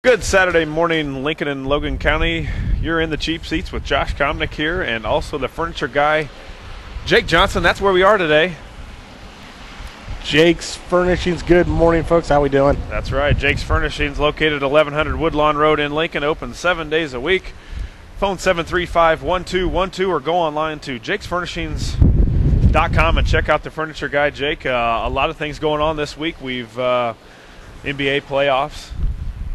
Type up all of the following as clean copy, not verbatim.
Good Saturday morning, Lincoln and Logan County. You're in the cheap seats with Josh Komnick here, and also the furniture guy, Jake Johnston. That's where we are today. Jake's Furnishings. Good morning, folks. How we doing? That's right. Jake's Furnishings, located at 1100 Woodlawn Road in Lincoln, open 7 days a week. Phone 735-1212 or go online to jakesfurnishings.com and check out the furniture guy, Jake. A lot of things going on this week. We've NBA playoffs.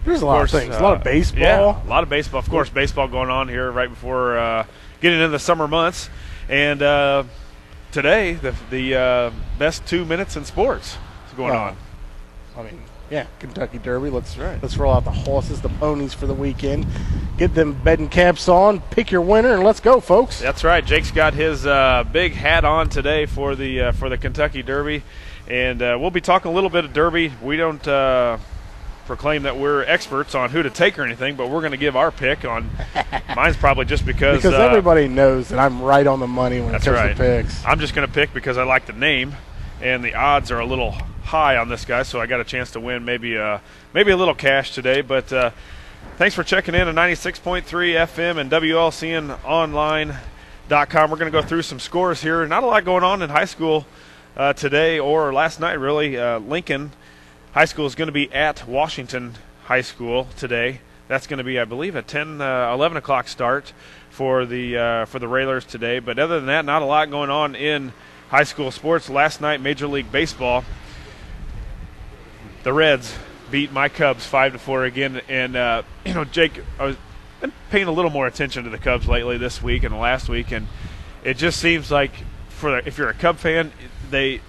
There's a lot of things. A lot of baseball. Yeah, a lot of baseball. Of course, baseball going on here right before getting into the summer months. And today, the best 2 minutes in sports is going on. I mean, yeah, Kentucky Derby. Let's roll out the horses, the ponies for the weekend. Get them bedding caps on, pick your winner, and let's go, folks. That's right. Jake's got his big hat on today for the Kentucky Derby. And we'll be talking a little bit of Derby. We don't proclaim that we're experts on who to take or anything, but we're going to give our pick on. Mine's probably just because everybody knows that I'm right on the money when it comes to picks. I'm just going to pick because I like the name, and the odds are a little high on this guy, so I got a chance to win maybe a little cash today. But thanks for checking in on 96.3 FM and WLCN online.com. We're going to go through some scores here. Not a lot going on in high school today or last night, really. Lincoln High School is going to be at Washington High School today. That's going to be, I believe, a 11 o'clock start for the Railers today. But other than that, not a lot going on in high school sports. Last night, Major League Baseball, the Reds beat my Cubs 5-4 again. And Jake, I've been paying a little more attention to the Cubs lately this week and last week, and it just seems like if you're a Cub fan, they'll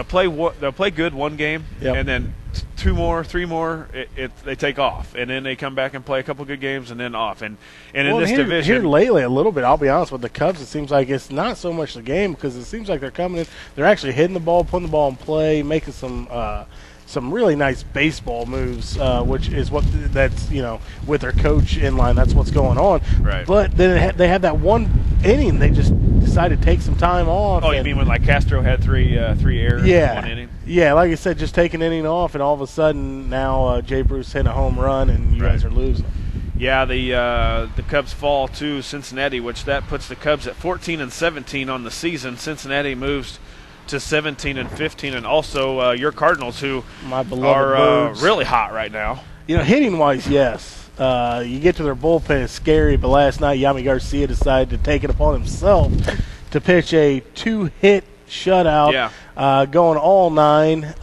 play good one game, and then two more, three more, they take off, and then they come back and play a couple good games and then off. And in this division here lately, a little bit, I'll be honest with the Cubs, it seems like it's not so much the game because it seems like they're coming in, they're actually hitting the ball, putting the ball in play, making some really nice baseball moves, which is that's with their coach in line. That's what's going on. Right. But then they had that one inning. They just decided to take some time off. Oh, you mean when Castro had three errors in one inning? Yeah, like I said, just take an inning off, and all of a sudden now Jay Bruce hit a home run, and you guys are losing. Yeah, the Cubs fall to Cincinnati, which that puts the Cubs at 14-17 on the season. Cincinnati moves to 17-15, and also your Cardinals, who are really hot right now. Hitting wise, yes. You get to their bullpen, it's scary. But last night, Yami Garcia decided to take it upon himself to pitch a 2-hit shutout. Yeah. Going all 9,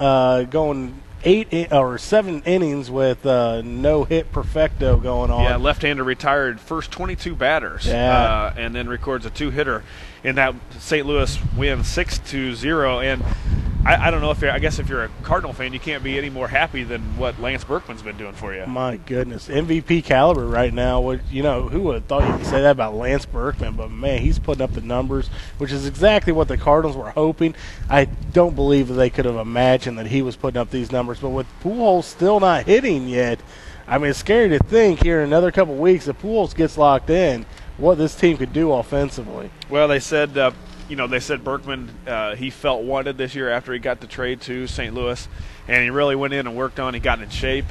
going 7 innings with no hit perfecto going on. Yeah, left-hander retired first 22 batters, and then records a 2-hitter in that St. Louis win 6-0. And I don't know if you're a Cardinal fan, you can't be any more happy than what Lance Berkman's been doing for you. My goodness, MVP caliber right now. Who would have thought you could say that about Lance Berkman? But man, he's putting up the numbers, which is exactly what the Cardinals were hoping. I don't believe that they could have imagined that he was putting up these numbers. But with Pujols still not hitting yet, I mean, it's scary to think here in another couple of weeks if Pujols gets locked in, what this team could do offensively. Well, they said Berkman, he felt wanted this year after he got the trade to St. Louis, and he really went in and worked on. He got in shape.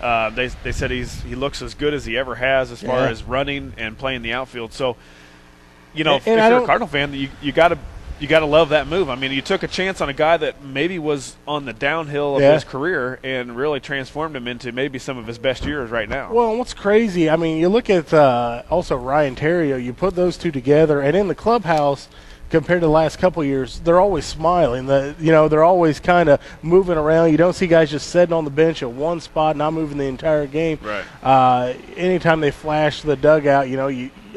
They said he looks as good as he ever has as far as running and playing the outfield. So, if you're a Cardinal fan, you got to love that move. I mean, you took a chance on a guy that maybe was on the downhill of his career and really transformed him into maybe some of his best years right now. Well, what's crazy, I mean, you look at also Ryan Theriot, you put those two together, and in the clubhouse, compared to the last couple of years, they're always smiling. They're always kind of moving around. You don't see guys just sitting on the bench at one spot, not moving the entire game. Right. Anytime they flash the dugout,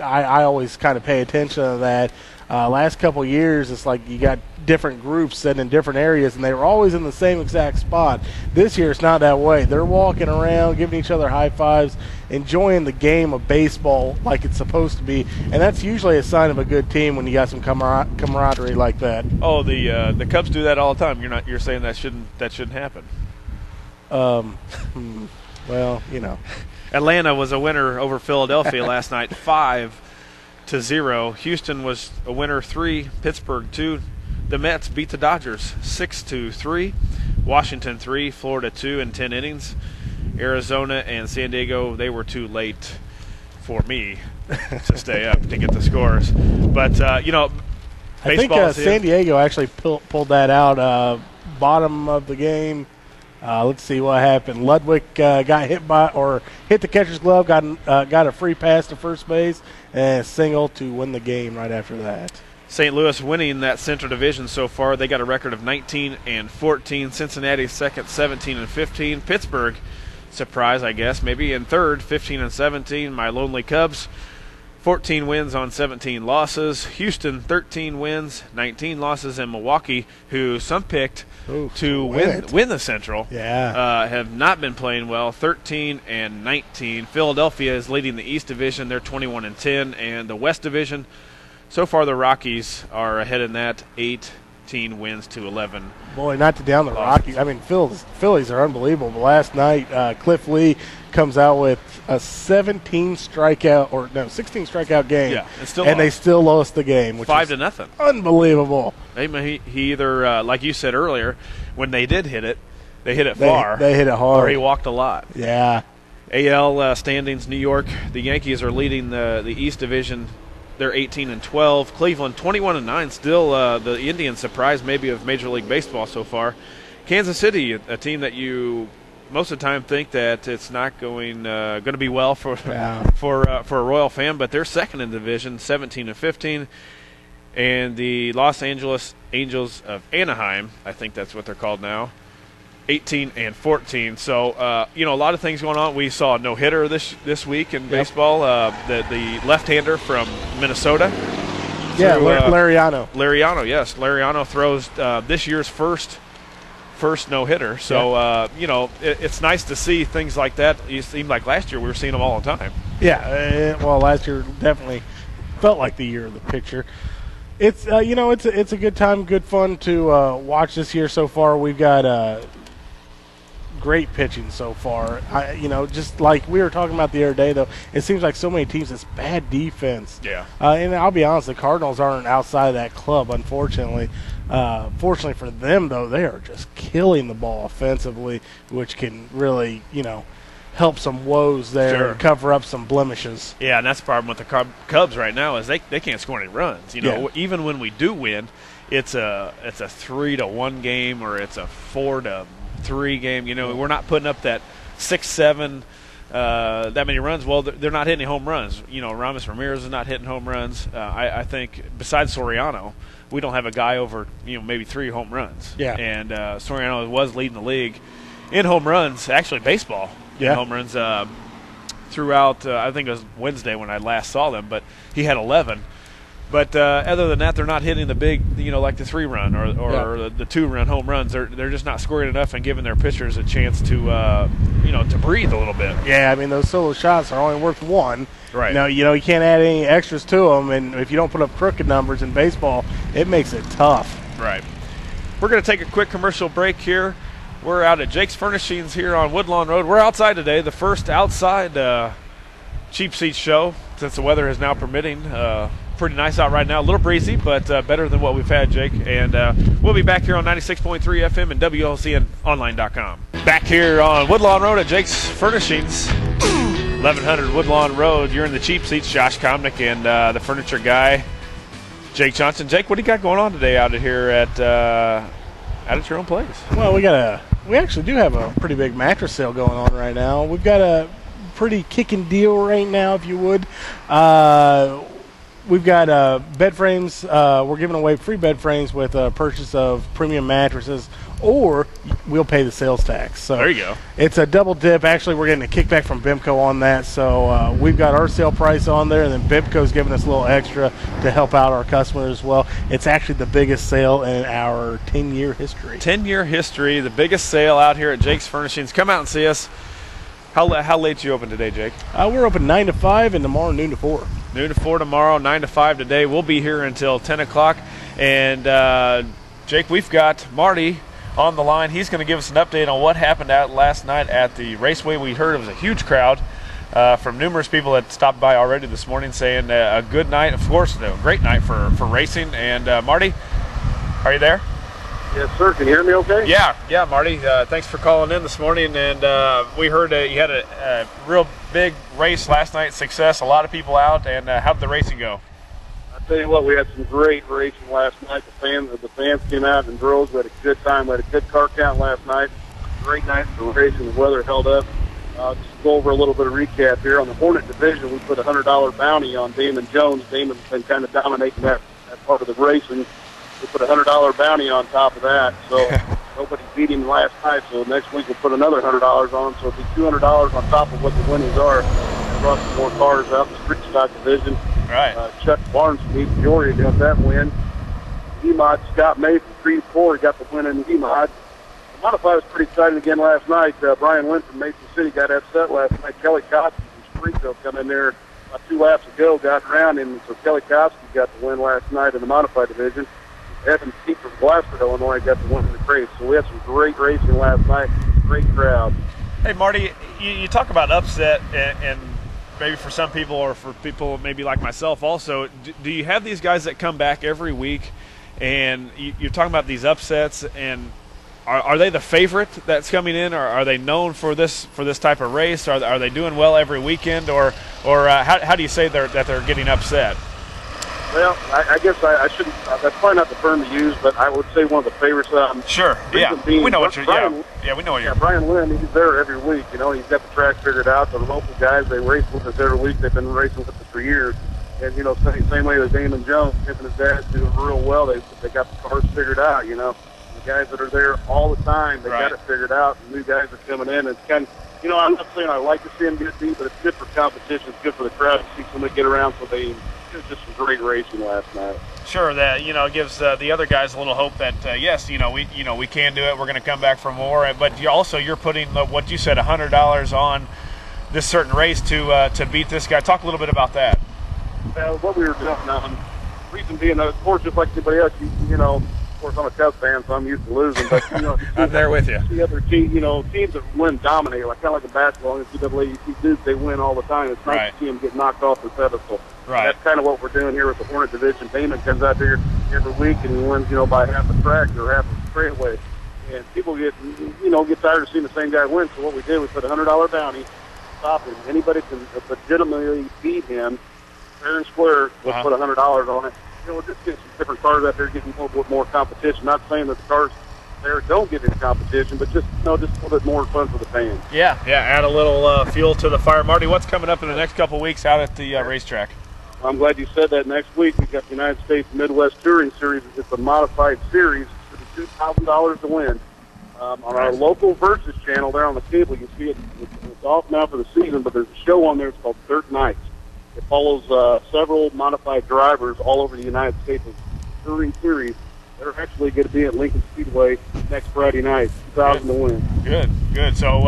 I always kind of pay attention to that. Last couple of years, it's like you got different groups sitting in different areas, and they were always in the same exact spot. This year, it's not that way. They're walking around, giving each other high fives, enjoying the game of baseball like it's supposed to be, and that's usually a sign of a good team when you got some camaraderie like that. Oh, the Cubs do that all the time. You're saying that shouldn't happen. Well, Atlanta was a winner over Philadelphia last night, 5-0. Houston was a winner, 3. Pittsburgh 2. The Mets beat the Dodgers 6-3. Washington 3. Florida 2 in 10 innings. Arizona and San Diego, they were too late for me to stay up to get the scores. But, I think San Diego actually pulled that out bottom of the game. Let's see what happened. Ludwig got hit the catcher's glove, got a free pass to first base, and a single to win the game right after that. St. Louis winning that Central Division so far. They got a record of 19-14. Cincinnati second, 17-15. Pittsburgh, surprise, I guess, maybe in third, 15-17. My lonely Cubs, 14 wins on 17 losses. Houston, 13 wins, 19 losses. And Milwaukee, who some picked to win the Central, have not been playing well, 13-19. Philadelphia is leading the East Division. They're 21-10. And the West Division, so far the Rockies are ahead in that, 18 wins to 11. Boy, not to down the Rockies. I mean, Phillies are unbelievable. But last night, Cliff Lee comes out with a 16 strikeout game. Yeah, and they still lost the game, which 5-0. Unbelievable. He either, like you said earlier, when they did hit it, they hit it far. They hit it hard. Or he walked a lot. Yeah. AL standings, New York, the Yankees are leading the East Division. They're 18-12. Cleveland, 21-9. Still the Indians surprise maybe of Major League Baseball so far. Kansas City, a team that you most of the time think that it's not going to be well for a Royal fan, but they're second in the division, 17-15. And the Los Angeles Angels of Anaheim, I think that's what they're called now, 18-14. So a lot of things going on. We saw a no-hitter this week in baseball. The left-hander from Minnesota. Yeah, Lariano. Lariano, yes. Lariano throws this year's first no-hitter. So, it's nice to see things like that. It seemed like last year we were seeing them all the time. Yeah, last year definitely felt like the year of the pitcher. It's it's a good time, good fun to watch this year so far. We've got great pitching so far. Just like we were talking about the other day, though, it seems like so many teams, it's bad defense. Yeah. And I'll be honest, the Cardinals aren't outside of that club, unfortunately. Fortunately for them, though, they are just killing the ball offensively, which can really, help some woes there and cover up some blemishes. Yeah, and that's the problem with the Cubs right now is they can't score any runs. Even when we do win, it's a 3-1 game or it's a 4-3 game. We're not putting up that 6-7 that many runs. Well, they're not hitting home runs. Ramos Ramirez is not hitting home runs. I think besides Soriano, we don't have a guy over maybe 3 home runs. Yeah, and Soriano was leading the league in home runs. Actually, baseball. Home runs throughout, I think it was Wednesday when I last saw them, but he had 11. But other than that, they're not hitting the big, like the 3-run or the 2-run home runs. They're just not scoring enough and giving their pitchers a chance to, to breathe a little bit. Yeah, I mean, those solo shots are only worth 1. Right. You can't add any extras to them, and if you don't put up crooked numbers in baseball, it makes it tough. Right. We're going to take a quick commercial break here. We're out at Jake's Furnishings here on Woodlawn Road. We're outside today, the first outside cheap seats show since the weather is now permitting. Pretty nice out right now. A little breezy, but better than what we've had, Jake. And we'll be back here on 96.3 FM and WLCNonline.com. Back here on Woodlawn Road at Jake's Furnishings, 1100 Woodlawn Road. You're in the cheap seats, Josh Komnick and the furniture guy, Jake Johnston. Jake, what do you got going on today out here at your own place? Well, we actually do have a pretty big mattress sale going on right now. We've got a pretty kicking deal right now, if you would. We've got bed frames. We're giving away free bed frames with a purchase of premium mattresses, or we'll pay the sales tax. So there you go. It's a double dip. Actually, we're getting a kickback from BIMCO on that. So we've got our sale price on there, and then BIMCO's giving us a little extra to help out our customers as well. It's actually the biggest sale in our 10-year history. 10-year history, the biggest sale out here at Jake's Furnishings. Come out and see us. How late you open today, Jake? We're open 9 to 5 and tomorrow noon to 4. Noon to 4 tomorrow, 9 to 5 today. We'll be here until 10 o'clock. And, Jake, we've got Marty on the line. He's going to give us an update on what happened out last night at the Raceway. We heard it was a huge crowd from numerous people that stopped by already this morning saying a good night. Of course, a great night for racing. And, Marty, are you there? Yes, sir. Can you hear me okay? Yeah, Marty. Thanks for calling in this morning. And we heard you had a real big race last night, success, a lot of people out. And how'd the racing go? I tell you what, we had some great racing last night. The fans came out in droves. We had a good time. We had a good car count last night. Great night for racing. The weather held up. Just to go over a little bit of recap here. On the Hornet division, we put a $100 bounty on Damon Jones. Damon's been kind of dominating that part of the racing. We put a $100 bounty on top of that, so nobody beat him last night. So next week we'll put another $100 on him, so it'll be $200 on top of what the winnings are. We brought some more cars out in the street stock division. Right. Chuck Barnes from East Peoria got that win. E-Mod Scott May from Creed Corey got the win in the E-Mod. The Modified was pretty excited again last night. Brian Lynn from Mason City got upset last night. Kelly Koski from Springfield come in there about 2 laps ago, got around him, so Kelly Koski got the win last night in the Modified division. Evan Steep from Gloucester, Illinois, got the win in the race. So we had some great racing last night. Great crowd. Hey, Marty, you talk about upset, and maybe for some people or for people maybe like myself also, do you have these guys that come back every week, and you're talking about these upsets, and are they the favorite that's coming in, or are they known for this type of race? Are they doing well every weekend, or how do you say that they're getting upset? Well, I guess I shouldn't. That's probably not the term to use, but I would say one of the favorites. Sure. Yeah. We know what you're. We know what you're. Brian Lynn, he's there every week. You know, he's got the track figured out. The local guys, they race with us every week. They've been racing with us for years. And you know, same way as Damon Jones, him and his dad doing real well. They got the cars figured out. You know, the guys that are there all the time, they got it figured out. And new guys are coming in. It's kind of, you know, I'm not saying I like to see them get beat, but it's good for competition. It's good for the crowd to see somebody get around. So they. It was just some great racing last night. Sure, that gives the other guys a little hope that yes, we can do it. We're going to come back for more. But you're putting what you said, $100 on this certain race to beat this guy. Talk a little bit about that. What we were doing, reason being, of course, just like anybody else, you know. Of course, I'm a Cubs fan, so I'm used to losing. But I'm there with you. The other teams that win dominate, like kind of like a basketball in NCAA. You see dudes, they win all the time. It's nice to see them get knocked off the pedestal. Right. That's kind of what we're doing here with the Hornet division. Damon comes out there every week and he wins, by half a track or half a straightaway. And people get tired of seeing the same guy win. So what we did, we put a $100 bounty, stop him. Anybody can legitimately beat him, fair and square. We'll put $100 on it. We'll just get some different cars out there, getting a little bit more competition. Not saying that the cars there don't get any competition, but just a little bit more fun for the fans. Yeah. Add a little fuel to the fire. Marty, what's coming up in the next couple of weeks out at the racetrack? I'm glad you said that. Next week we've got the United States Midwest Touring Series. It's a modified series. It's $2,000 to win. On our local Versus channel there on the cable, you can see it. It's off now for the season, but there's a show on there. It's called Dirt Nights. It follows several modified drivers all over the United States of touring series. They're actually going to be at Lincoln Speedway next Friday night. $2,000 to win. Good. So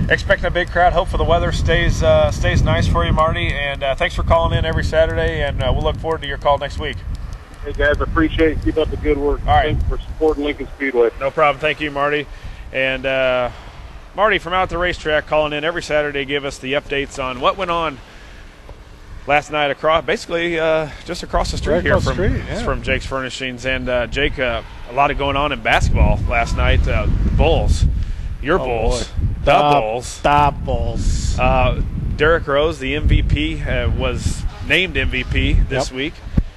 expecting a big crowd. Hope for the weather stays nice for you, Marty. And thanks for calling in every Saturday. And we'll look forward to your call next week. Hey guys, I appreciate it. Keep up the good work. All right. Thanks for supporting Lincoln Speedway. No problem. Thank you, Marty. And Marty from out at the racetrack calling in every Saturday, give us the updates on what went on last night just across the street here from Jake's Furnishings. And Jake, a lot of going on in basketball last night. Bulls, Bulls, the Bulls. Derrick Rose, the MVP, was named MVP this week,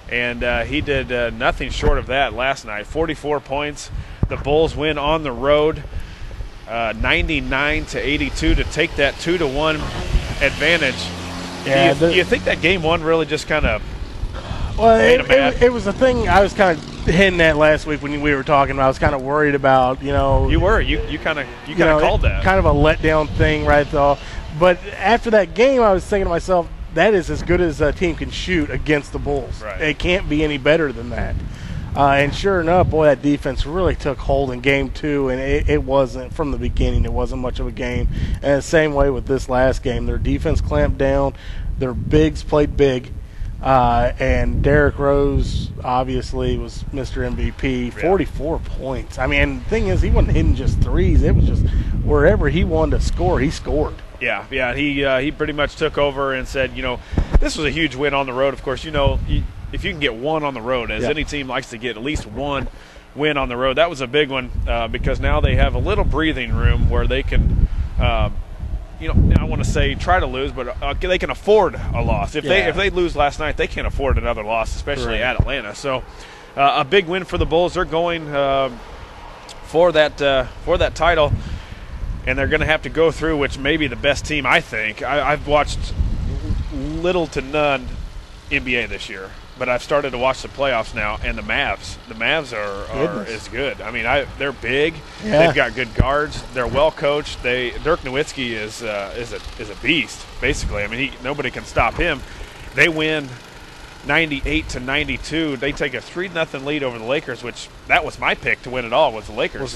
and he did nothing short of that last night. 44 points. The Bulls win on the road, 99-82 to take that 2-1 advantage. Yeah, do you think that game one really just kind of made him mad? It was a thing I was kind of hinting at last week when we were talking. I was kind of worried about, You were. You kind of called that. Kind of a letdown thing, right, though. But after that game, I was thinking to myself, that is as good as a team can shoot against the Bulls. Right. It can't be any better than that. And sure enough, boy, that defense really took hold in game two, and it wasn't, from the beginning, it wasn't much of a game. And the same way with this last game. Their defense clamped down. Their bigs played big. And Derrick Rose, obviously, was Mr. MVP, 44 points. I mean, the thing is, he wasn't hitting just threes. It was just wherever he wanted to score, he scored. Yeah, he pretty much took over and said, this was a huge win on the road. Of course, if you can get one on the road, as any team likes to get at least one win on the road. That was a big one because now they have a little breathing room where they can, I want to say try to lose, but they can afford a loss. If they lose last night, they can't afford another loss, especially at Atlanta. So a big win for the Bulls. They're going for that title, and they're going to have to go through, which may be the best team, I think. I've watched little to none NBA this year, but I've started to watch the playoffs now, and the Mavs are is good. I mean, they're big. Yeah. They've got good guards. They're well coached. Dirk Nowitzki is a beast, basically. I mean, nobody can stop him. They win 98-92. They take a 3-0 lead over the Lakers, which that was my pick to win it all, was the Lakers.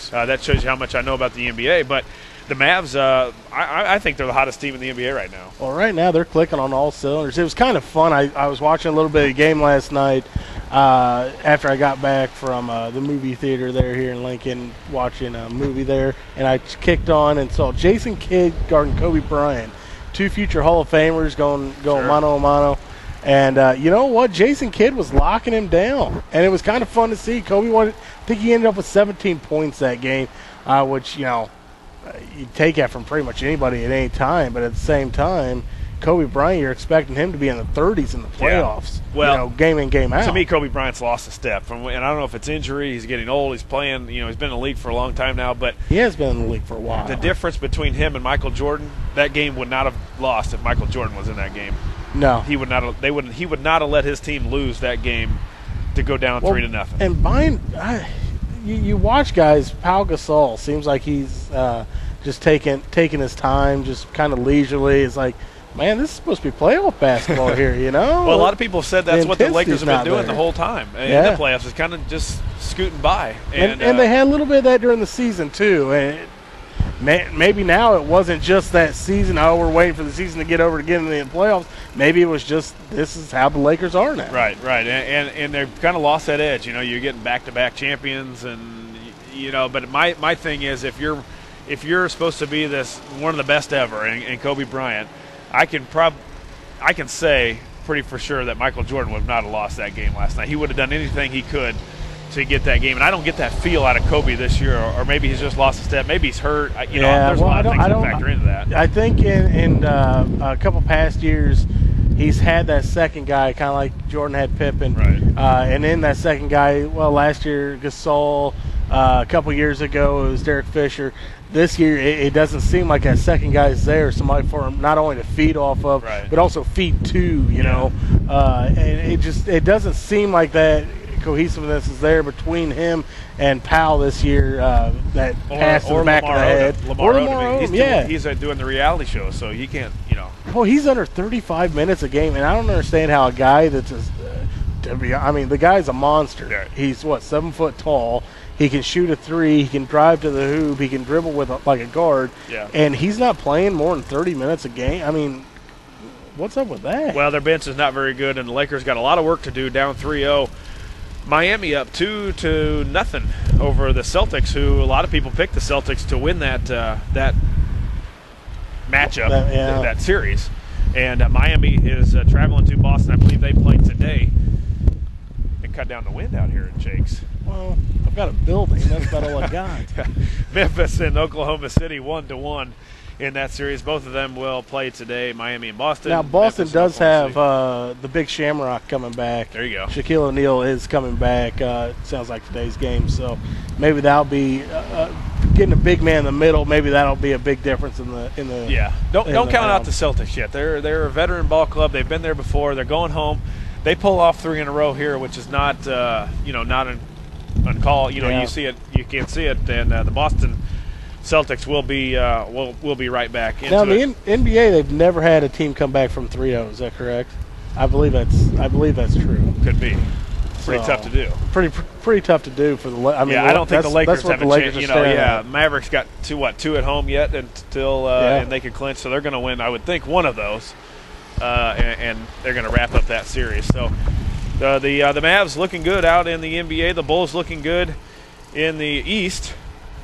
That shows you how much I know about the NBA. But the Mavs, I think they're the hottest team in the NBA right now. Well, right now they're clicking on all cylinders. It was kind of fun. I was watching a little bit of the game last night after I got back from the movie theater there here in Lincoln, watching a movie there, and I kicked on and saw Jason Kidd guarding Kobe Bryant, 2 future Hall of Famers going mano a mano. And you know what? Jason Kidd was locking him down, and it was kind of fun to see. I think he ended up with 17 points that game, which, you take that from pretty much anybody at any time. But at the same time, Kobe Bryant, you're expecting him to be in the 30s in the playoffs. Yeah. Well, game in, game out. To me, Kobe Bryant's lost a step. And I don't know if it's injury. He's getting old. He's playing. He's been in the league for a long time now. But he has been in the league for a while. The difference between him and Michael Jordan, that game would not have lost if Michael Jordan was in that game. No, he would not. He would not have let his team lose that game to go down 3-0. And you watch guys. Pau Gasol seems like he's just taking his time, just kind of leisurely. It's like, man, this is supposed to be playoff basketball here, Well, a lot of people have said that's what the Lakers have been doing the whole time in the playoffs. Is kind of just scooting by, and they had a little bit of that during the season too. And maybe now it wasn't just that season. Oh, we're waiting for the season to get over to get in the playoffs. Maybe it was just this is how the Lakers are now. Right, and they've kind of lost that edge. You're getting back-to-back champions, and But my thing is, if you're supposed to be one of the best ever, and Kobe Bryant, I can say pretty for sure that Michael Jordan would not have lost that game last night. He would have done anything he could to get that game, and I don't get that feel out of Kobe this year, or maybe he's just lost a step. Maybe he's hurt. There's a lot of things that factor into that. I think in a couple past years, he's had that second guy, kind of like Jordan had Pippen. Right. And in that second guy, last year, Gasol. A couple years ago, it was Derek Fisher. This year, it doesn't seem like that second guy is there. Somebody for him not only to feed off of, but also feed to. And it doesn't seem like that cohesiveness is there between him and Powell this year. That pass to the back of the head. Lamar Odom. He's doing the reality show, so he can't. Well, he's under 35 minutes a game, and I don't understand how a guy that's the guy's a monster. Yeah. He's 7 foot tall. He can shoot a three. He can drive to the hoop. He can dribble like a guard. Yeah. And he's not playing more than 30 minutes a game. I mean, what's up with that? Well, their bench is not very good, and the Lakers got a lot of work to do, down 3-0. Miami up 2-0 over the Celtics, who a lot of people picked the Celtics to win that matchup, that series. And Miami is traveling to Boston. I believe they play today. And cut down the wind out here in Jake's. Well, I've got a building. That's about all I got. Memphis and Oklahoma City 1-1 in that series. Both of them will play today, Miami and Boston. Now, Boston does have the big Shamrock coming back. There you go. Shaquille O'Neal is coming back. Sounds like today's game. So maybe that'll be getting a big man in the middle. Maybe that'll be a big difference in the. Yeah. Don't count out the Celtics yet. They're a veteran ball club. They've been there before. They're going home. They pull off 3 in a row here, which is not not on call. You see it. You can't see it, and the Boston Celtics will be right back into now, in the NBA, they've never had a team come back from 3-0. Is that correct? I believe that's true. Could be. Pretty tough to do. Pretty tough to do for the. I don't think the Lakers have a chance. Mavericks got two at home yet until and they could clinch, so they're going to win. I would think one of those, and they're going to wrap up that series. So the Mavs looking good out in the NBA. The Bulls looking good in the East.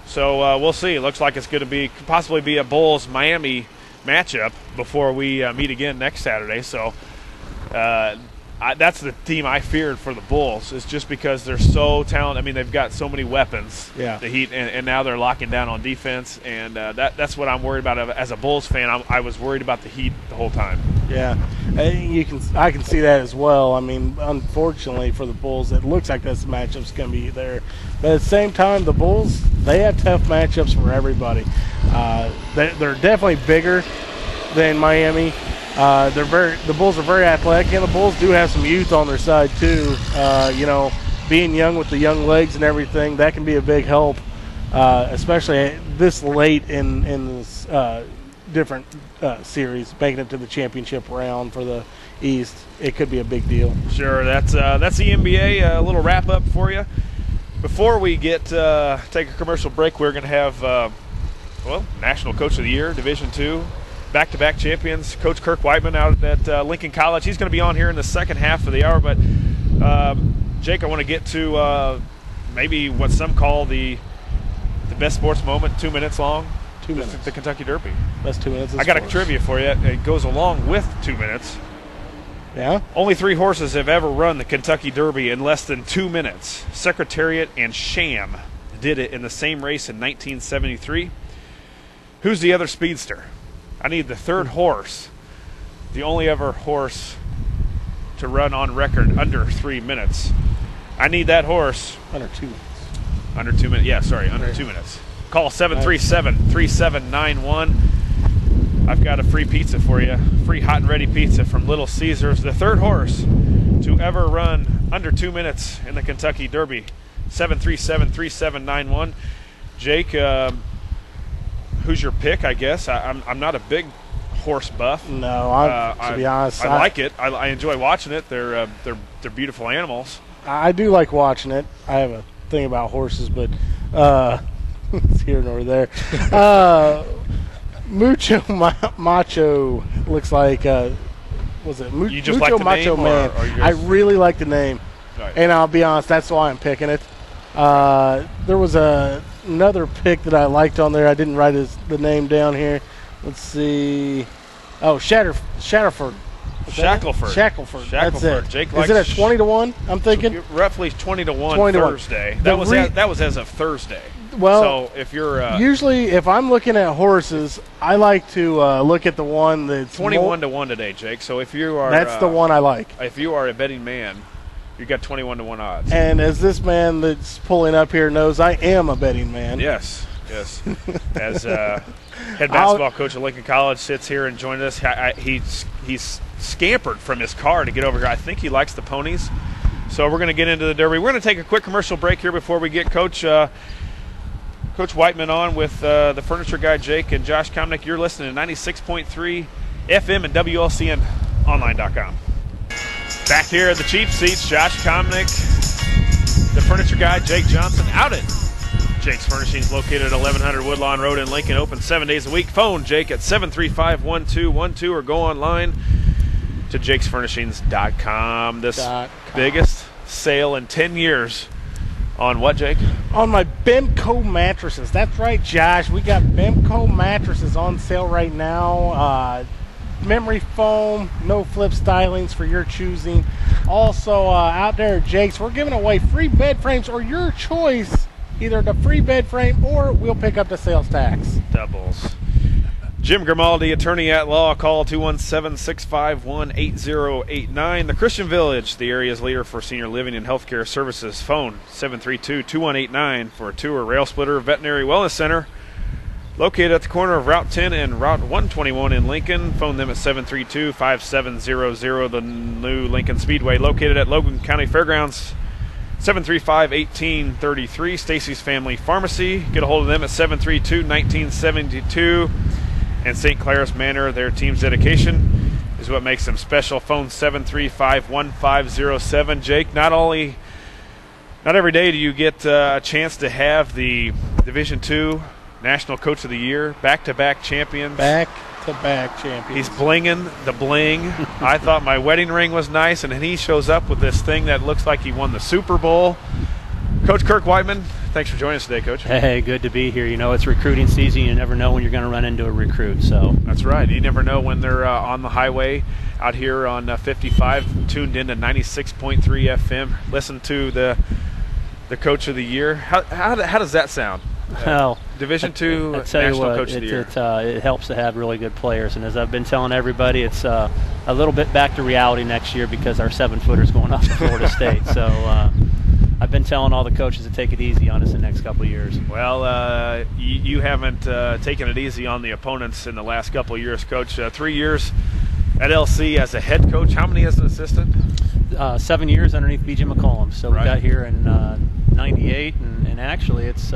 So we'll see. It looks like it's going to possibly be a Bulls-Miami matchup before we meet again next Saturday. So that's the team I feared for the Bulls, is just because they're so talented. I mean, they've got so many weapons, the Heat, and now they're locking down on defense, and that's what I'm worried about. As a Bulls fan, I was worried about the Heat the whole time. Yeah, I can see that as well. I mean, unfortunately for the Bulls, it looks like this matchup's going to be there. But at the same time, the Bulls, they have tough matchups for everybody. They're definitely bigger than Miami. The Bulls are very athletic, and the Bulls do have some youth on their side too. Being young with the young legs and everything, that can be a big help, especially this late in this different series, making it to the championship round for the East. It could be a big deal. Sure, that's the NBA. A little wrap up for you. Before we take a commercial break, we're going to have National Coach of the Year, Division II. Back-to-back champions, Coach Kirk Whiteman out at Lincoln College. He's going to be on here in the second half of the hour. But, Jake, I want to get to maybe what some call the best sports moment, 2 minutes long. 2 minutes. The Kentucky Derby. That's 2 minutes. I got a trivia for you. It goes along with 2 minutes. Yeah? Only 3 horses have ever run the Kentucky Derby in less than 2 minutes. Secretariat and Sham did it in the same race in 1973. Who's the other speedster? I need the third horse, the only ever horse to run on record under 3 minutes. I need that horse. Under 2 minutes. Under 2 minutes. Yeah, sorry, under 2 minutes. Call 737-3791. I've got a free pizza for you, free hot and ready pizza from Little Caesars. The third horse to ever run under 2 minutes in the Kentucky Derby. 737-3791. Jake, who's your pick, I guess? I'm not a big horse buff. No, to be honest, I like it. I enjoy watching it. They're beautiful animals. I do like watching it. I have a thing about horses, but it's here nor there. Macho looks like was it you just Mucho like the Macho name, Man? or I really like the name, right. And I'll be honest, that's why I'm picking it. There was another pick that I liked on there. I didn't write the name down here. Let's see. Oh, Shackelford. Shackelford. That's it. Jake Is it at 20-1? I'm thinking roughly 20-1 Thursday. That was as of Thursday. Well, so if you're usually if I'm looking at horses, I like to look at the one that's 21-1 today, Jake. So if you are that's the one I like. If you are a betting man, you got 21-1 odds. And as this man that's pulling up here knows, I am a betting man. Yes. As head basketball coach at Lincoln College sits here and joined us. He's scampered from his car to get over here. I think he likes the ponies. So we're going to get into the Derby. We're going to take a quick commercial break here before we get Coach Whiteman on with the furniture guy Jake and Josh Komnick. You're listening to 96.3 FM and WLCN.online.com. Back here at the Cheap Seats, Josh Komnick, the furniture guy Jake Johnston, out at Jake's Furnishings, located at 1100 Woodlawn Road in Lincoln, open 7 days a week. Phone Jake at 735-1212 or go online to jakesfurnishings.com. Biggest sale in 10 years on what, Jake? On my Bemco mattresses. That's right, Josh. We got Bemco mattresses on sale right now. Memory foam, no flip stylings for your choosing. Also, out there at Jake's, we're giving away free bed frames or your choice, either the free bed frame or we'll pick up the sales tax. Doubles. Jim Grimaldi, attorney at law. Call 217-651-8089. The Christian Village, the area's leader for senior living and healthcare services. Phone 732-2189 for a tour. Rail Splitter Veterinary Wellness Center, located at the corner of Route 10 and Route 121 in Lincoln. Phone them at 732-5700. The new Lincoln Speedway, located at Logan County Fairgrounds, 735-1833. Stacy's Family Pharmacy. Get a hold of them at 732-1972. And St. Clair's Manor, their team's dedication is what makes them special. Phone 735-1507. Jake, not every day do you get a chance to have the Division II National Coach of the Year, back-to-back champions. Back-to-back champions. He's blinging the bling. I thought my wedding ring was nice, and then he shows up with this thing that looks like he won the Super Bowl. Coach Kirk Whiteman, Thanks for joining us today, Coach. Hey, good to be here. You know, it's recruiting season. You never know when you're going to run into a recruit. So that's right. You never know when they're on the highway out here on 55, tuned in to 96.3 FM. Listen to the Coach of the Year. How does that sound? Well, Division II National Coach of the Year. It helps to have really good players, and as I've been telling everybody, it's a little bit back to reality next year because our 7-footer's going off to Florida State. So I've been telling all the coaches to take it easy on us the next couple of years. Well, you haven't taken it easy on the opponents in the last couple of years, Coach. 3 years at LC as a head coach. How many as an assistant? 7 years underneath B.J. McCollum. So we got here in '98, and actually it's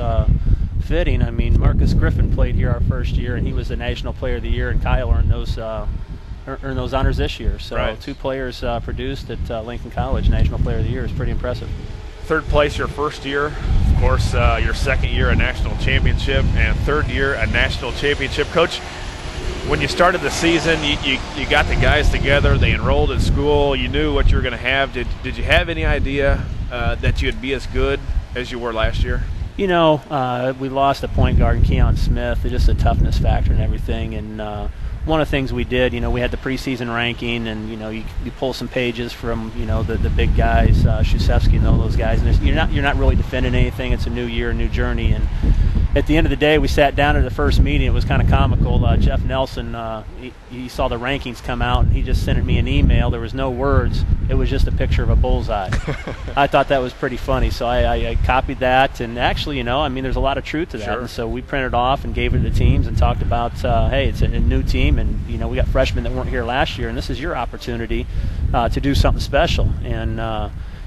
fitting. I mean, Marcus Griffin played here our first year, and he was the National Player of the Year, and Kyle earned those honors this year. So 2 players produced at Lincoln College, National Player of the Year is pretty impressive. 3rd place your first year, of course, your 2nd year a national championship, and 3rd year a national championship. Coach, when you started the season, you got the guys together, they enrolled in school, you knew what you were going to have. Did you have any idea that you'd be as good as you were last year? You know, we lost a point guard in Keon Smith, just a toughness factor and everything, and one of the things we did, you know, we had the preseason ranking, and you know, you pull some pages from, you know, the big guys, Krzyzewski and all those guys, and you're not really defending anything. It's a new year, a new journey, and at the end of the day, we sat down at the first meeting. It was kind of comical. Jeff Nelson, he saw the rankings come out, and he just sent me an email. There was no words. It was just a picture of a bullseye. I thought that was pretty funny, so I copied that. And actually, you know, I mean, there's a lot of truth to that. Sure. And so we printed off and gave it to the teams and talked about, hey, it's a new team, and, you know, we got freshmen that weren't here last year, and this is your opportunity to do something special. And,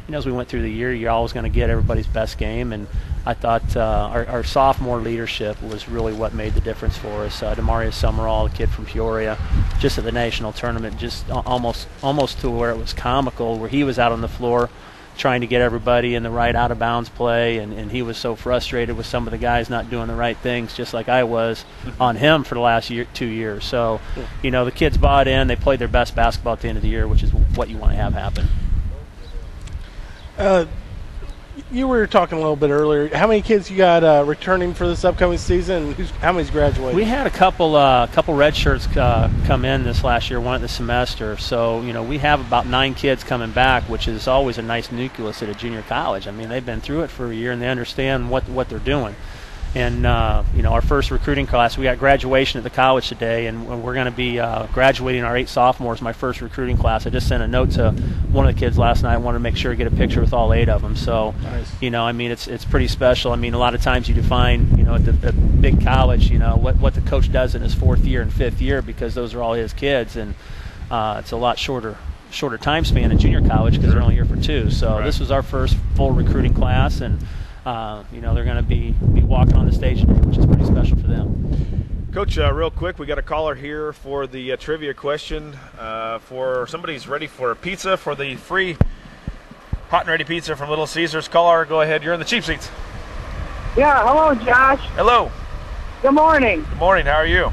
you know, as we went through the year, you're always going to get everybody's best game, and I thought our sophomore leadership was really what made the difference for us. Demarius Summerall, the kid from Peoria, just at the national tournament, just almost to where it was comical, where he was out on the floor trying to get everybody in the right out-of-bounds play, and he was so frustrated with some of the guys not doing the right things, just like I was on him for the last 2 years. So, you know, the kids bought in. They played their best basketball at the end of the year, which is what you want to have happen. You were talking a little bit earlier. How many kids you got returning for this upcoming season? How many's graduating? We had a couple red shirts come in this last year, one at the semester. So, you know, we have about 9 kids coming back, which is always a nice nucleus at a junior college. I mean, they've been through it for a year, and they understand what they're doing. And, you know, our first recruiting class, we got graduation at the college today, and we're going to be graduating our 8 sophomores, my first recruiting class. I just sent a note to one of the kids last night. I wanted to make sure to get a picture with all 8 of them. So, nice. You know, I mean, it's pretty special. I mean, a lot of times you define, you know, at the big college, you know, what the coach does in his 4th year and 5th year, because those are all his kids, and it's a lot shorter time span in junior college because they're only here for 2. So This was our first full recruiting class, and you know, they're going to be walking on the stage today, which is pretty special for them. Coach, real quick, we got a caller here for the trivia question. For somebody's ready for a pizza, for the free hot and ready pizza from Little Caesars. Caller, go ahead. You're in the cheap seats. Yeah, hello, Josh. Hello. Good morning. Good morning. How are you?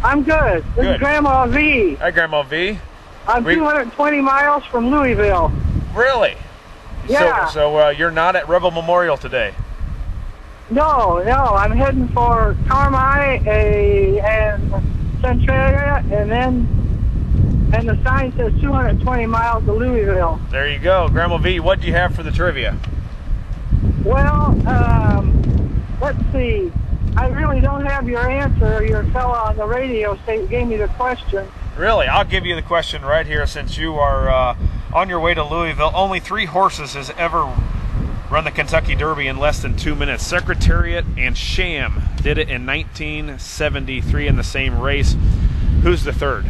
I'm good. This is Grandma V. Hi, Grandma V. I'm 220 miles from Louisville. Really? Yeah. So you're not at Rebel Memorial today? No, I'm heading for Carmi and Centralia, and the sign says 220 miles to Louisville. There you go. Grandma V, what do you have for the trivia? Well, let's see. I really don't have your answer. Your fellow on the radio gave me the question. Really? I'll give you the question right here, since you are on your way to Louisville. Only 3 horses has ever run the Kentucky Derby in less than 2 minutes. Secretariat and Sham did it in 1973 in the same race. Who's the 3rd?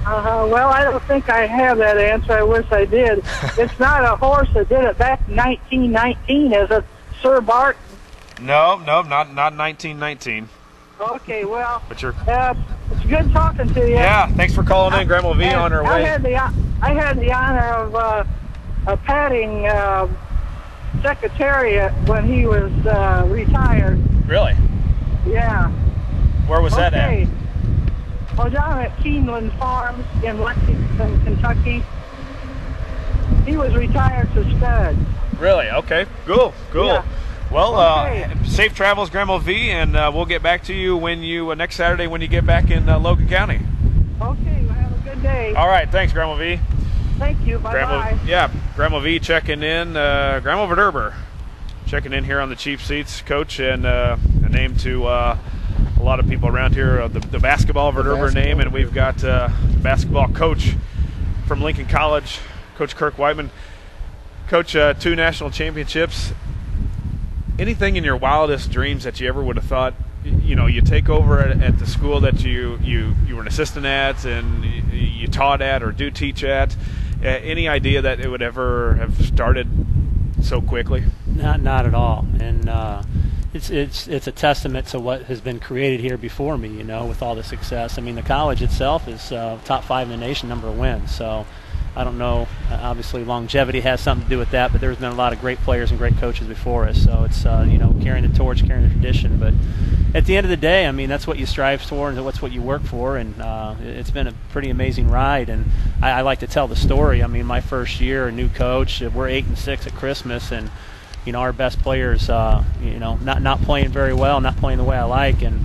Well, I don't think I have that answer. I wish I did. It's not a horse that did it back in 1919, is it, Sir Bart? No, not 1919. Okay, well, but you're... it's good talking to you. Yeah, thanks for calling in, Grandma V, on her way. I had the honor of patting Secretariat when he was retired. Really? Yeah. Where was that at? Oh, down at Keeneland Farms in Lexington, Kentucky. He was retired to stud. Really? Okay. Cool. Yeah. Well, Okay. safe travels, Grandma V, and we'll get back to you when you next Saturday when you get back in Logan County. Okay, well, have a good day. All right, thanks, Grandma V. Thank you. Bye-bye. Grandma V checking in. Grandma Verderber checking in here on the Cheap Seats, coach, and a name to a lot of people around here, the basketball Verderber name, and we've got basketball coach from Lincoln College, Coach Kirk Whiteman. Coach, 2 national championships. Anything in your wildest dreams that you ever would have thought, you take over at the school that you were an assistant at and you taught at or do teach at? Any idea that it would ever have started so quickly? Not at all. And it's a testament to what has been created here before me, with all the success. I mean, the college itself is top 5 in the nation, number of wins. So I don't know. Obviously, longevity has something to do with that, but there's been a lot of great players and great coaches before us. So it's carrying the torch, carrying the tradition. But at the end of the day, I mean, that's what you strive for, and that's what you work for. And it's been a pretty amazing ride. And I like to tell the story. I mean, my first year, a new coach. We're 8-6 at Christmas, and our best players, not playing very well, not playing the way I like, and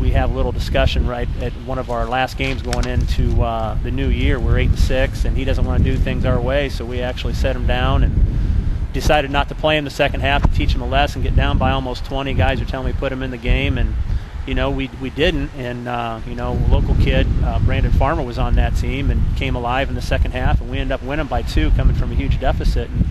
we have a little discussion right at one of our last games going into the new year. We're 8-6, and he doesn't want to do things our way, so we actually set him down and decided not to play him the second half to teach him a lesson. Get down by almost 20. Guys are telling me put him in the game, and we didn't. And local kid Brandon Farmer was on that team and came alive in the second half, and we ended up winning by 2, coming from a huge deficit. And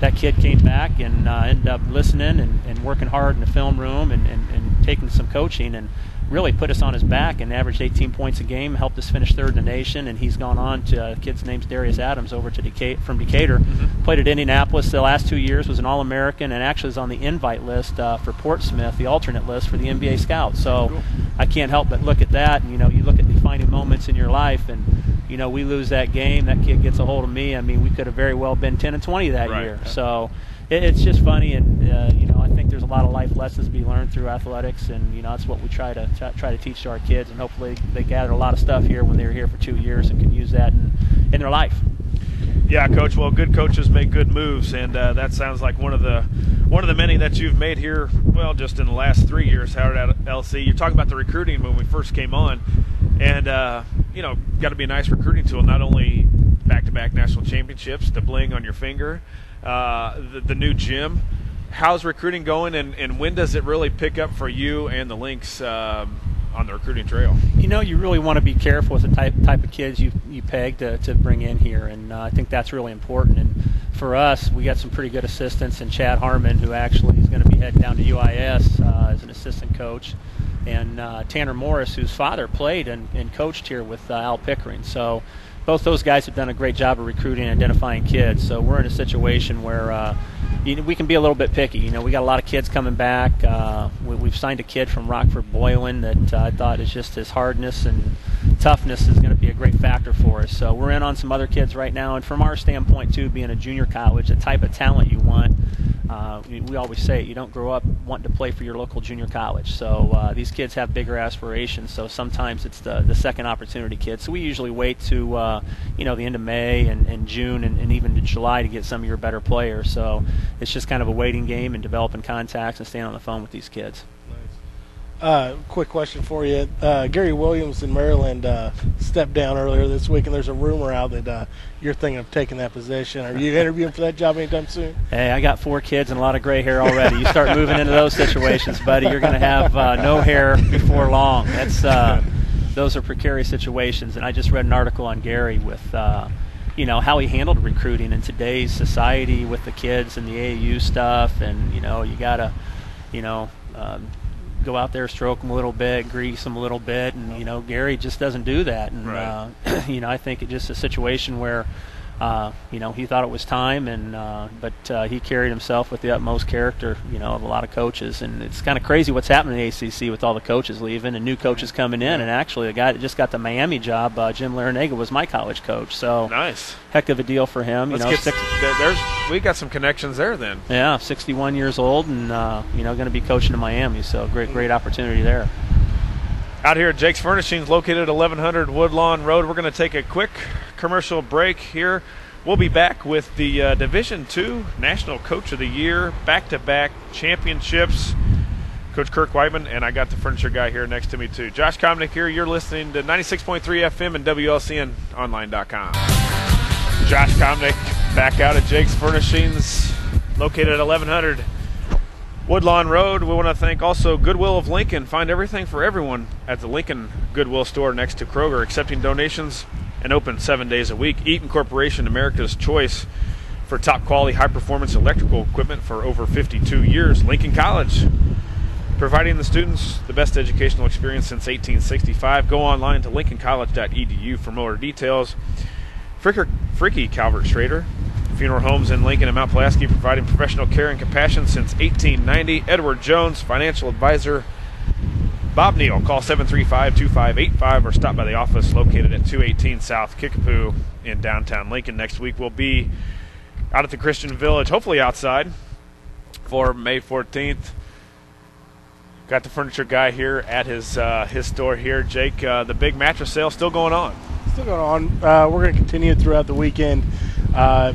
that kid came back and ended up listening and working hard in the film room and taking some coaching and really put us on his back and averaged 18 points a game, helped us finish 3rd in the nation, and he's gone on to, the kid's name's Darius Adams, over to from Decatur. Mm-hmm. Played at Indianapolis the last 2 years, was an All-American, and actually is on the invite list for Portsmouth, the alternate list for the NBA Scouts. So cool. I can't help but look at that, and you look at the defining moments in your life, and we lose that game, that kid gets a hold of me. I mean, we could have very well been 10-20 that year. So it's just funny, and I think there's a lot of life lessons to be learned through athletics, and that's what we try to teach to our kids, and hopefully they gather a lot of stuff here when they're here for 2 years and can use that in their life. Yeah, Coach. Well, good coaches make good moves, and that sounds like one of the many that you've made here. Well, just in the last 3 years, Howard at LC. You're talking about the recruiting when we first came on, and got to be a nice recruiting tool. Not only back-to-back national championships, the bling on your finger, the new gym. How's recruiting going, and when does it really pick up for you and the Lynx on the recruiting trail? You really want to be careful with the type of kids you peg to bring in here, and I think that's really important. And for us, we got some pretty good assistants, and Chad Harmon, who actually is going to be heading down to UIS as an assistant coach, and Tanner Morris, whose father played and coached here with Al Pickering. So both those guys have done a great job of recruiting and identifying kids. So we're in a situation where we can be a little bit picky. We got a lot of kids coming back. We've signed a kid from Rockford Boylan that I thought is just his hardness and toughness is going to be a great factor for us. So we're in on some other kids right now. And from our standpoint, too, being a junior college, the type of talent you want, we always say you don't grow up wanting to play for your local junior college. So these kids have bigger aspirations. So sometimes it's the second opportunity kids. So we usually wait to the end of May and June and even to July to get some of your better players. So it's just kind of a waiting game and developing contacts and staying on the phone with these kids. Quick question for you. Gary Williams in Maryland stepped down earlier this week, and there's a rumor out that you're thinking of taking that position. Are you interviewing for that job anytime soon? Hey, I got 4 kids and a lot of gray hair already. You start moving into those situations, buddy, you're going to have no hair before long. Those are precarious situations, and I just read an article on Gary with how he handled recruiting in today's society with the kids and the AAU stuff, and you got to go out there, stroke them a little bit, grease them a little bit, and Gary just doesn't do that. And right. I think it's just a situation where he thought it was time, and but he carried himself with the utmost character, of a lot of coaches. And it's kind of crazy what's happening in the ACC with all the coaches leaving and new coaches coming in. And actually, the guy that just got the Miami job, Jim Larinaga, was my college coach. So nice, heck of a deal for him. We got some connections there then. Yeah, 61 years old, and going to be coaching in Miami. So great opportunity there. Out here at Jake's Furnishings, located at 1100 Woodlawn Road. We're going to take a quick commercial break here. We'll be back with the Division II National Coach of the Year, back-to-back championships. Coach Kirk Whiteman, and I got the furniture guy here next to me too. Josh Komnick here. You're listening to 96.3 FM and WLCNonline.com. Josh Komnick back out at Jake's Furnishings, located at 1100 Woodlawn Road. We want to thank also Goodwill of Lincoln. Find everything for everyone at the Lincoln Goodwill store next to Kroger, accepting donations and open 7 days a week. Eaton Corporation, America's choice for top quality, high performance electrical equipment for over 52 years. Lincoln College, providing the students the best educational experience since 1865. Go online to lincolncollege.edu for more details. Freaky Calvert Schrader, funeral homes in Lincoln and Mount Pulaski, providing professional care and compassion since 1890. Edward Jones, financial advisor. Bob Neal, call 735-2585 or stop by the office located at 218 South Kickapoo in downtown Lincoln. Next week we'll be out at the Christian Village, hopefully outside, for May 14th. Got the furniture guy here at his store here. Jake, the big mattress sale still going on. Still going on. We're going to continue it throughout the weekend.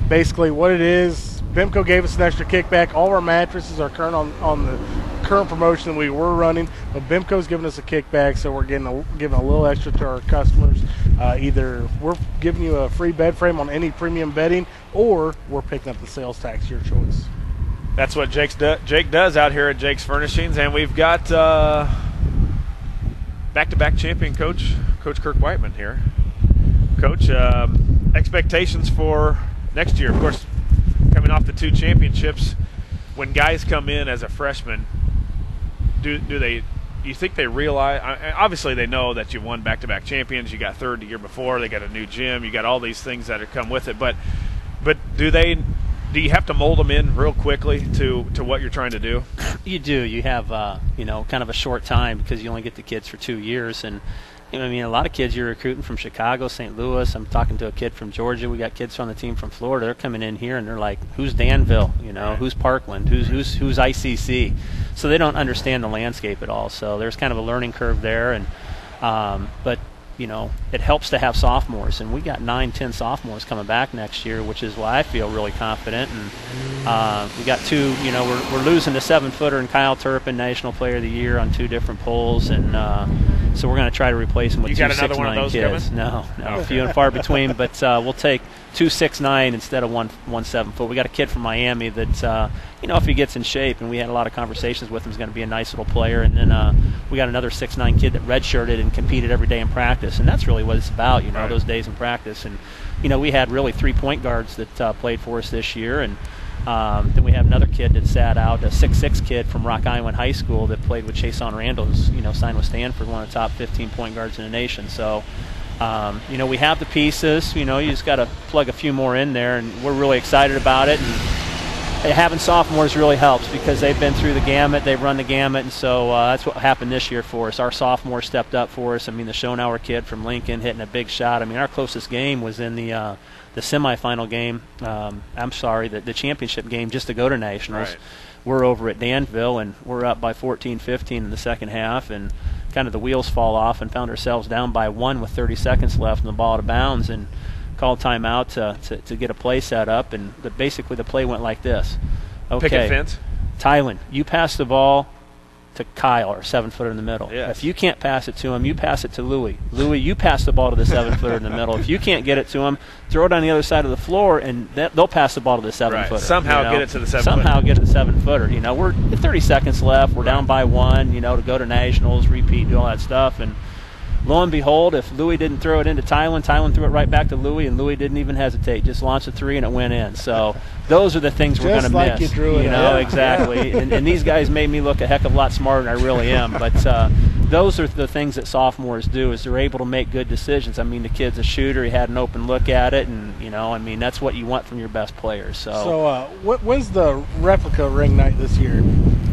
Basically what it is, BIMCO gave us an extra kickback. All of our mattresses are current on the current promotion we were running, but BIMCO's giving us a kickback, so we're giving a little extra to our customers. Either we're giving you a free bed frame on any premium bedding, or we're picking up the sales tax, your choice. That's what Jake does out here at Jake's Furnishings, and we've got back-to-back champion Coach Kirk Whiteman here. Coach, expectations for next year, of course, coming off the 2 championships. When guys come in as a freshman, do you think they realize? Obviously, they know that you won back-to-back champions. You got third the year before. They got a new gym. You got all these things that have come with it. But do you have to mold them in real quickly to what you're trying to do? You do. You have kind of a short time because you only get the kids for 2 years, and a lot of kids you're recruiting from Chicago, St. Louis. I'm talking to a kid from Georgia. We got kids on the team from Florida. They're coming in here and they're like, "Who's Danville? Who's Parkland? Who's ICC?" So they don't understand the landscape at all. So there's kind of a learning curve there, and but it helps to have sophomores, and we got 9-10 sophomores coming back next year, which is why I feel really confident. And we got 2. We're losing the 7-footer and Kyle Turpin, National Player of the Year on 2 different polls, and so we're going to try to replace them with 2 6'9" kids. No, few and far between. But we'll take 2 6'9" instead of one 7-foot. We got a kid from Miami that if he gets in shape, and we had a lot of conversations with him, is going to be a nice little player. And then we got another 6'9" kid that redshirted and competed every day in practice, and that's really what it's about. Right. Those days in practice. And we had really 3 point guards that played for us this year, and then we have another kid that sat out, a 6'6" kid from Rock Island High School that played with Chason Randall, who's signed with Stanford, one of the top 15 point guards in the nation. So we have the pieces. You just got to plug a few more in there, and we're really excited about it. And having sophomores really helps because they've been through the gamut, they've run the gamut, and so that's what happened this year for us. Our sophomores stepped up for us. The Schonauer kid from Lincoln hitting a big shot. Our closest game was in the semifinal game. The championship game just to go to nationals. Right. We're over at Danville, and we're up by 14-15 in the second half, and kind of the wheels fall off and found ourselves down by 1 with 30 seconds left and the ball out of bounds, and called timeout to get a play set up, and basically the play went like this. Okay, Picket fence. Tylen, you pass the ball to Kyle, our 7-footer in the middle. Yes. If you can't pass it to him, you pass it to Louie. Louie, you pass the ball to the 7-footer in the middle. If you can't get it to him, throw it on the other side of the floor, and they'll pass the ball to the 7-footer. Right. Somehow get it to the 7-footer. Somehow get it to the 7-footer. We're 30 seconds left. We're down by 1. To go to nationals, repeat, do all that stuff, and lo and behold, if Louie didn't throw it into Tylen, Tylen threw it right back to Louie, and Louie didn't even hesitate. Just launched a 3, and it went in. So those are the things we're going to miss. You drew it out. Exactly. and these guys made me look a heck of a lot smarter than I really am. But those are the things that sophomores do, is they're able to make good decisions. The kid's a shooter. He had an open look at it, and, that's what you want from your best players. So when's the replica ring night this year?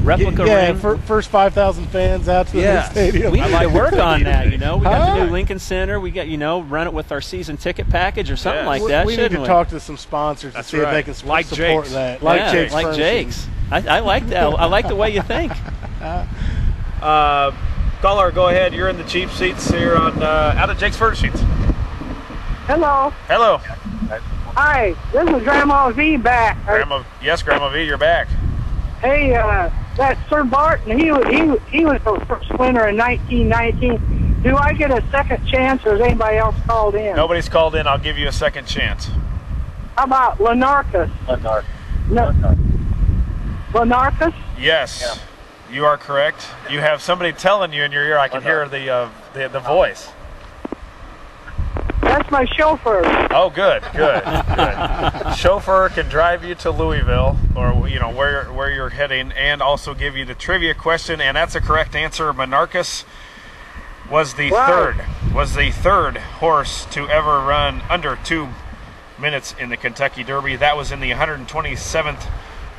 Replica ring? First 5,000 fans out to the new stadium. We need to work on that, We got the new Lincoln Center. We got, run it with our season ticket package or something like that, we need to talk to some sponsors to see if they can support that. Like Jake's. I like that. I like the way you think. Caller, go ahead. You're in the cheap seats here on out at Jake's Furnishings. Hello. Hello. Hi, this is Grandma V back. Yes, Grandma V, you're back. Hey, that Sir Barton, he was the first winner in 1919. Do I get a second chance, or is anybody else called in? Nobody's called in. I'll give you a second chance. How about Lenarchus? Lenarchus? Yes, yeah. You are correct. You have somebody telling you in your ear. I can hear the voice. That's my chauffeur. Oh, good. Chauffeur can drive you to Louisville, or where you're heading, and also give you the trivia question. And that's a correct answer. Monarchus was the third horse to ever run under 2 minutes in the Kentucky Derby. That was in the 127th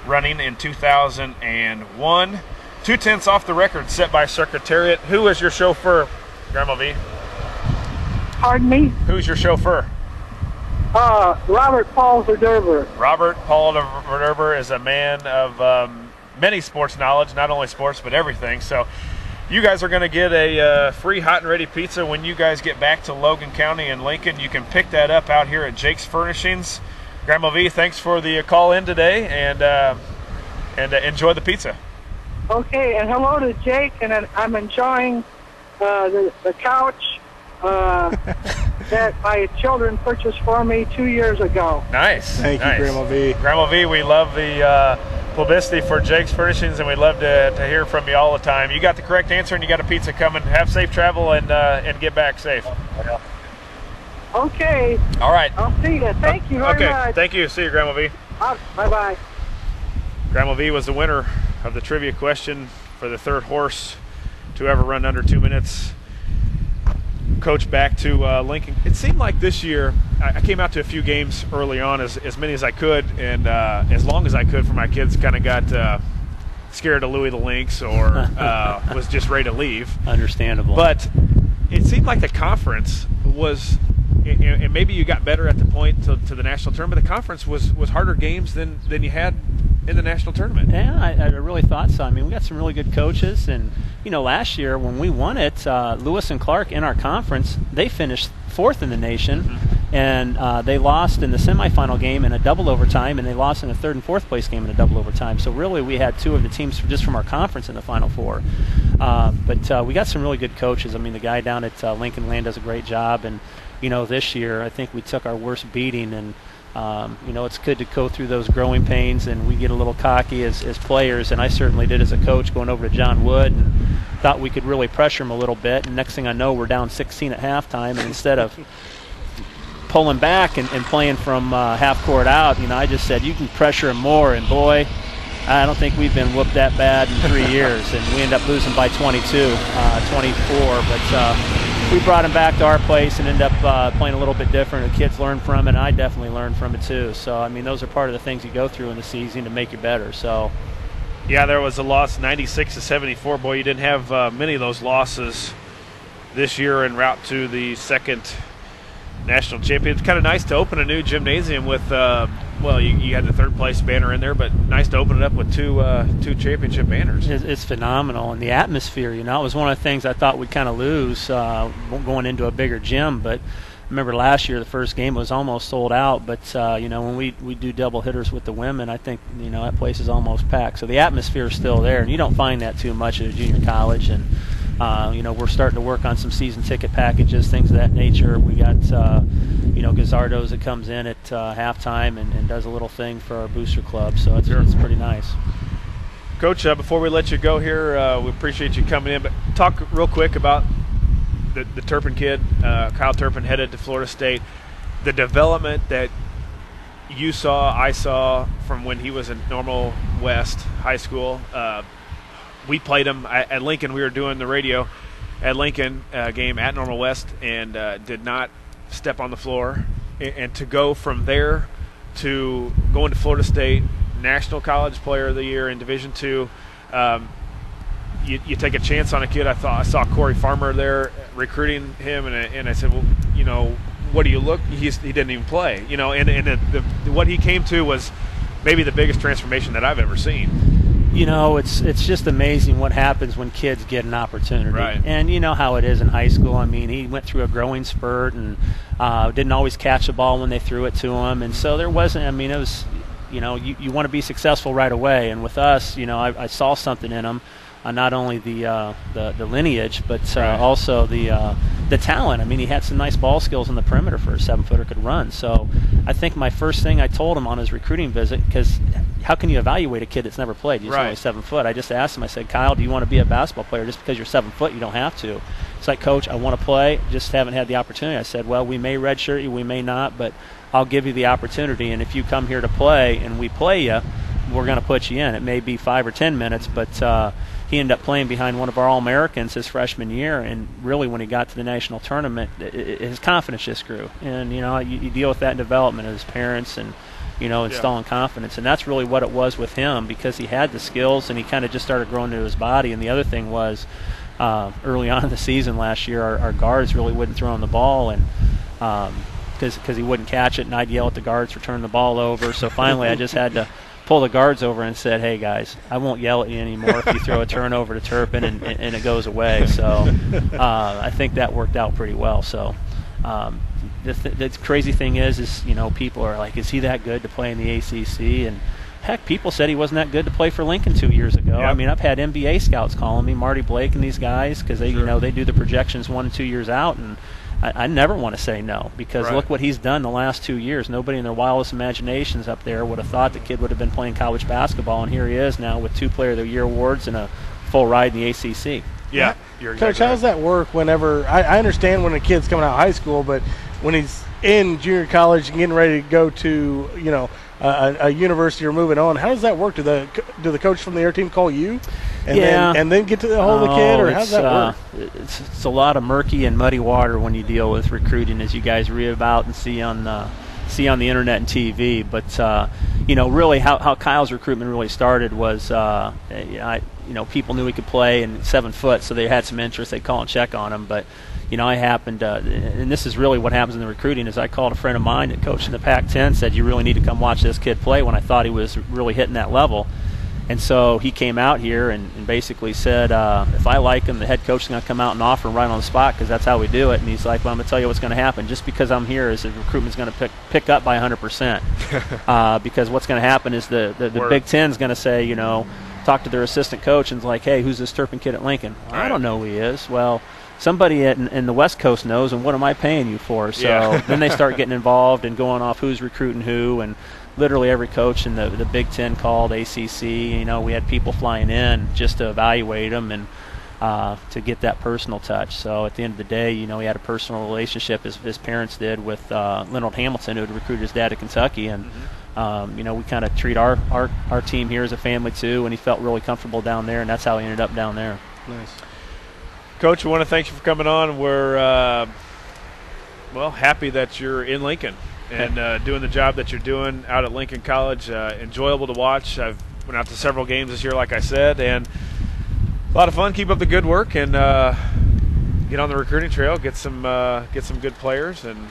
running in 2001. 2/10 off the record set by Secretariat. Who was your chauffeur, Grandma V? Pardon me? Who's your chauffeur? Robert Paul Verderber. Robert Paul Verderber is a man of many sports knowledge, not only sports but everything. So you guys are going to get a free hot and ready pizza when you guys get back to Logan County and Lincoln. You can pick that up out here at Jake's Furnishings. Grandma V, thanks for the call in today, and enjoy the pizza. Okay, and hello to Jake, and I'm enjoying the couch that my children purchased for me 2 years ago. Nice. Thank you, Grandma V. Grandma V, we love the publicity for Jake's Furnishings, and we love to hear from you all the time. You got the correct answer, and you got a pizza coming. Have safe travel and get back safe. Okay. All right. I'll see you. Thank you very much. Okay. Thank you. See you, Grandma V. Bye-bye. Grandma V was the winner of the trivia question for the third horse to ever run under 2 minutes. Coach, back to Lincoln. It seemed like this year I came out to a few games early on, as many as I could, and as long as I could for my kids. Kind of got scared of Louis the Lynx, or was just ready to leave. Understandable. But it seemed like the conference was, and maybe you got better at the point to the national tournament. The conference was harder games than you had in the national tournament. Yeah, I really thought so. I mean, we got some really good coaches, and last year when we won it, Lewis and Clark in our conference, they finished fourth in the nation, and they lost in the semifinal game in a double overtime, and they lost in a third and fourth place game in a double overtime. So really, we had two of the teams just from our conference in the Final Four. But we got some really good coaches. I mean, the guy down at Lincoln Land does a great job, and this year I think we took our worst beating, and it's good to go through those growing pains, and we get a little cocky as players, and I certainly did as a coach, going over to John Wood and thought we could really pressure him a little bit, and next thing I know, we're down 16 at halftime, and instead of pulling back and playing from half court out, I just said, you can pressure him more, and boy, I don't think we've been whooped that bad in 3 years, and we end up losing by 22, 24, but we brought him back to our place and ended up playing a little bit different. The kids learned from it, and I definitely learned from it too. So, I mean, those are part of the things you go through in the season to make you better. So, yeah, there was a loss 96-74. Boy, you didn't have many of those losses this year en route to the second national champion. It's kind of nice to open a new gymnasium with, you had the third place banner in there, but nice to open it up with two championship banners. It's phenomenal, and the atmosphere, it was one of the things I thought we'd kind of lose going into a bigger gym, but I remember last year the first game was almost sold out, but when we do double hitters with the women, I think that place is almost packed. So the atmosphere is still there, and you don't find that too much at a junior college. And we're starting to work on some season ticket packages, things of that nature. We got Gazzardo's that comes in at halftime and does a little thing for our booster club. So it's pretty nice. Coach, before we let you go here, we appreciate you coming in, but talk real quick about the Turpin kid, Kyle Turpin, headed to Florida State. The development that you saw, I saw from when he was in Normal West High School. We played him at Lincoln. We were doing the radio at Lincoln game at Normal West, and did not step on the floor. And to go from there to going to Florida State, National College Player of the Year in Division II, you take a chance on a kid. I saw Corey Farmer there recruiting him, and I said, well, what do you look? He didn't even play, and what he came to was maybe the biggest transformation that I've ever seen. You know, it's just amazing what happens when kids get an opportunity. Right. And you know how it is in high school. I mean, he went through a growing spurt and didn't always catch the ball when they threw it to him. And so there wasn't, I mean, it was, you know, you want to be successful right away. And with us, you know, I saw something in him. Not only the lineage, but also the talent. I mean, he had some nice ball skills on the perimeter for a 7-footer could run. So I think my first thing I told him on his recruiting visit, because how can you evaluate a kid that's never played? He's only 7 foot. I just asked him, I said, Kyle, do you want to be a basketball player? Just because you're 7 foot, you don't have to. It's like, Coach, I want to play, just haven't had the opportunity. I said, well, we may redshirt you, we may not, but I'll give you the opportunity. And if you come here to play and we play you, we're going to put you in. It may be 5 or 10 minutes, but he ended up playing behind one of our All-Americans his freshman year, and really when he got to the national tournament, his confidence just grew. And, you know, you deal with that in development of his parents and, you know, installing confidence. And that's really what it was with him, because he had the skills and he kind of just started growing into his body. And the other thing was early on in the season last year, our guards really wouldn't throw him the ball, and because he wouldn't catch it, and I'd yell at the guards for turning the ball over. So finally I just had to pull the guards over and said, hey, guys, I won't yell at you anymore if you throw a turnover to Turpin and it goes away. So I think that worked out pretty well. So the crazy thing is, you know, people are like, is he that good to play in the ACC? And, heck, people said he wasn't that good to play for Lincoln 2 years ago. Yep. I mean, I've had NBA scouts calling me, Marty Blake and these guys, because they, you know, they do the projections 1 and 2 years out, and I never want to say no, because look what he's done the last 2 years. Nobody in their wildest imaginations up there would have thought the kid would have been playing college basketball, and here he is now with 2 Player of the Year awards and a full ride in the ACC. Yeah. Coach, how does that work whenever – I understand when a kid's coming out of high school, but when he's in junior college and getting ready to go to, you know, a university or moving on, how does that work? Do the coach from the air team call you and then get to the hold of the kid, or how does that work? It's a lot of murky and muddy water when you deal with recruiting, as you guys read about and see on the internet and TV. But you know, really how Kyle's recruitment really started was you know, people knew he could play and 7 foot, so they had some interest. They'd call and check on him. But you know, I happened and this is really what happens in the recruiting, is I called a friend of mine that coached in the Pac-10, said, you really need to come watch this kid play, when I thought he was really hitting that level. And so he came out here and basically said, if I like him, the head coach is going to come out and offer him right on the spot, because that's how we do it. And he's like, well, I'm going to tell you what's going to happen. Just because I'm here, is the recruitment's going to pick up by 100%. Because what's going to happen is the Big Ten is going to say, you know, talk to their assistant coach and it's like, hey, who's this Turpin kid at Lincoln? I don't know who he is. Well, somebody in the West Coast knows, and what am I paying you for? So then they start getting involved and going off who's recruiting who, and literally every coach in the Big Ten called, ACC. You know, we had people flying in just to evaluate them and to get that personal touch. So at the end of the day, you know, he had a personal relationship, as his parents did, with Leonard Hamilton, who had recruited his dad to Kentucky. And you know, we kind of treat our team here as a family too, and he felt really comfortable down there, and that's how he ended up down there. Nice. Coach, we want to thank you for coming on. We're happy that you're in Lincoln and doing the job that you're doing out at Lincoln College. Enjoyable to watch. I've went out to several games this year, like I said, and a lot of fun. Keep up the good work and get on the recruiting trail. Get some good players and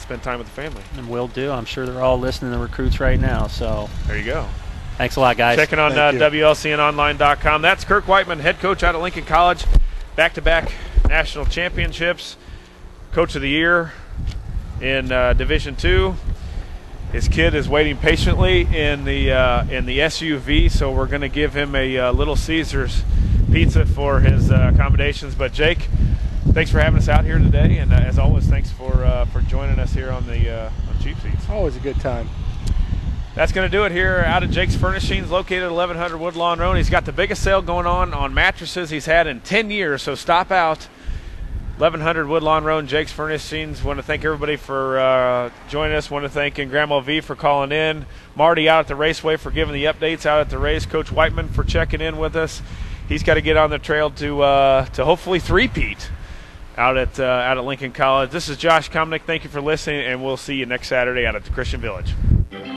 spend time with the family. And we'll do. I'm sure they're all listening to recruits right now. So there you go. Thanks a lot, guys. Checking on WLCNonline.com. That's Kirk Whiteman, head coach out at Lincoln College. Back-to-back national championships, coach of the year in Division II. His kid is waiting patiently in the SUV, so we're going to give him a Little Caesars pizza for his accommodations. But Jake, thanks for having us out here today, and as always, thanks for joining us here on Cheap Seats. Always a good time. That's going to do it here out at Jake's Furnishings, located at 1100 Woodlawn Road. He's got the biggest sale going on mattresses he's had in 10 years, so stop out. 1100 Woodlawn Road, Jake's Furnishings. Want to thank everybody for joining us. Want to thank Grandma V for calling in. Marty out at the Raceway for giving the updates out at the race. Coach Whiteman for checking in with us. He's got to get on the trail to hopefully three-peat out at Lincoln College. This is Josh Komnick. Thank you for listening, and we'll see you next Saturday out at the Christian Village.